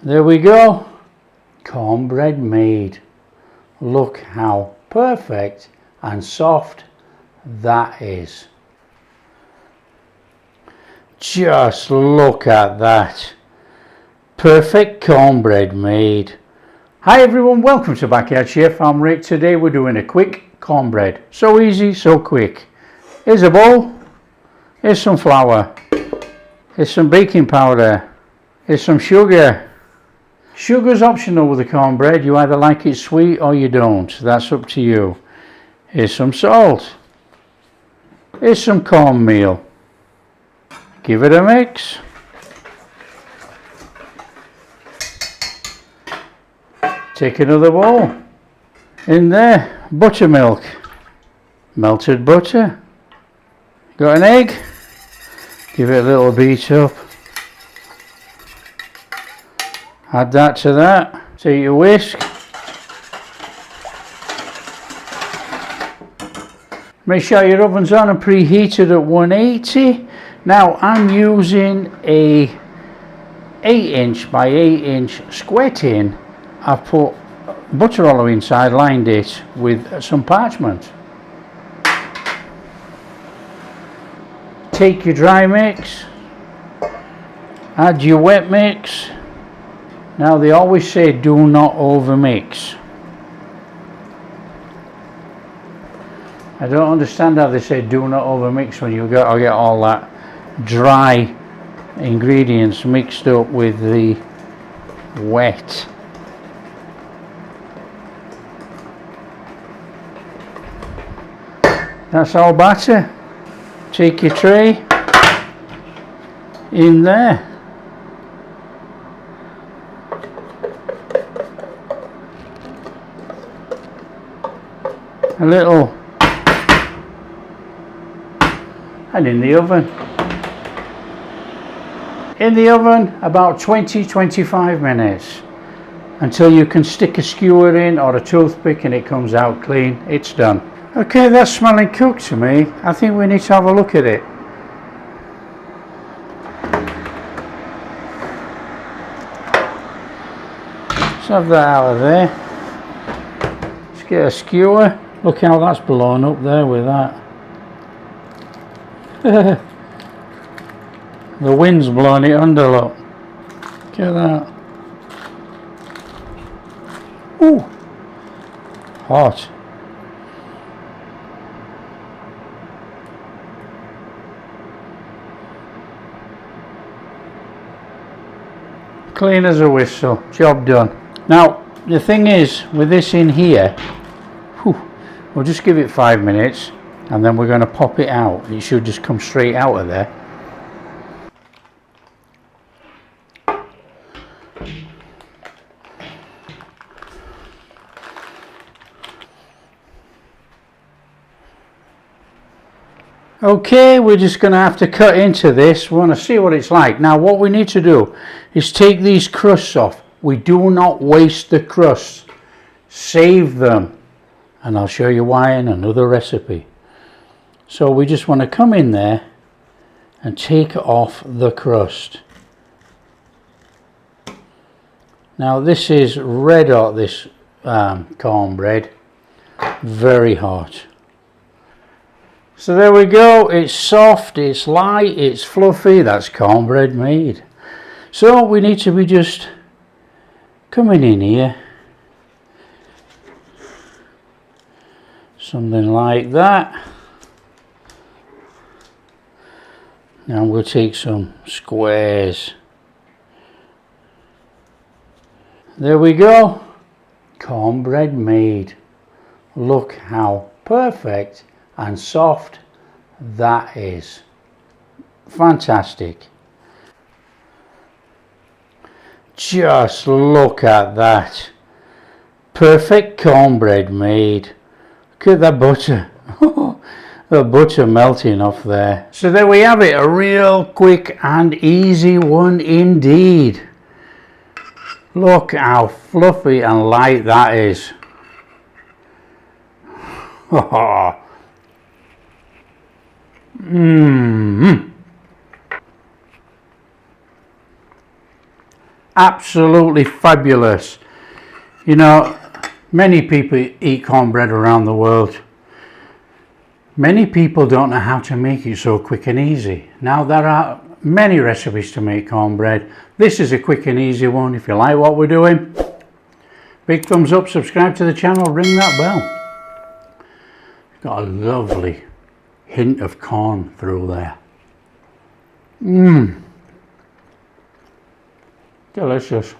There we go. Cornbread made. Look how perfect and soft that is. Just look at that. Perfect cornbread made. Hi everyone, welcome to Backyard Chef. I'm Rick. Today we're doing a quick cornbread. So easy, so quick. Here's a bowl. Here's some flour. Here's some baking powder. Here's some sugar. Sugar's optional with the cornbread. You either like it sweet or you don't. That's up to you. Here's some salt. Here's some cornmeal. Give it a mix. Take another bowl. In there, buttermilk. Melted butter. Got an egg? Give it a little beat up. Add that to that. Take your whisk. Make sure your oven's on and preheated at 180. Now I'm using a 8" by 8" square tin. I've put butter roller inside, lined it with some parchment. Take your dry mix. Add your wet mix. Now they always say do not overmix. I don't understand how they say do not overmix when you get all that dry ingredients mixed up with the wet. That's our batter. Take your tray in there. A little, and in the oven. In the oven about 20-25 minutes until you can stick a skewer in or a toothpick and it comes out clean. It's done. Okay, that's smelling cooked to me. I think we need to have a look at it. Let's have that out of there. Let's get a skewer. Look how that's blown up there with that. The wind's blowing it under, look. Look at that. Ooh. Hot. Clean as a whistle. Job done. Now, the thing is, with this in here, we'll just give it 5 minutes and then we're going to pop it out. It should just come straight out of there. Okay, we're just going to have to cut into this. We want to see what it's like. Now what we need to do is take these crusts off. We do not waste the crusts. Save them. And I'll show you why in another recipe. So we just want to come in there and take off the crust. Now this is red hot, this cornbread. Very hot. So there we go. It's soft, it's light, it's fluffy. That's cornbread made. So we need to be just coming in here. Something like that. Now we'll take some squares. There we go. Cornbread made. Look how perfect and soft that is. Fantastic. Just look at that. Perfect cornbread made. Look at that butter. The butter melting off there. So there we have it. A real quick and easy one indeed. Look how fluffy and light that is. absolutely fabulous. You know, many people eat cornbread around the world. Many people don't know how to make it so quick and easy. Now there are many recipes to make cornbread. This is a quick and easy one. If you like what we're doing, big thumbs up, subscribe to the channel, ring that bell. Got a lovely hint of corn through there. Delicious.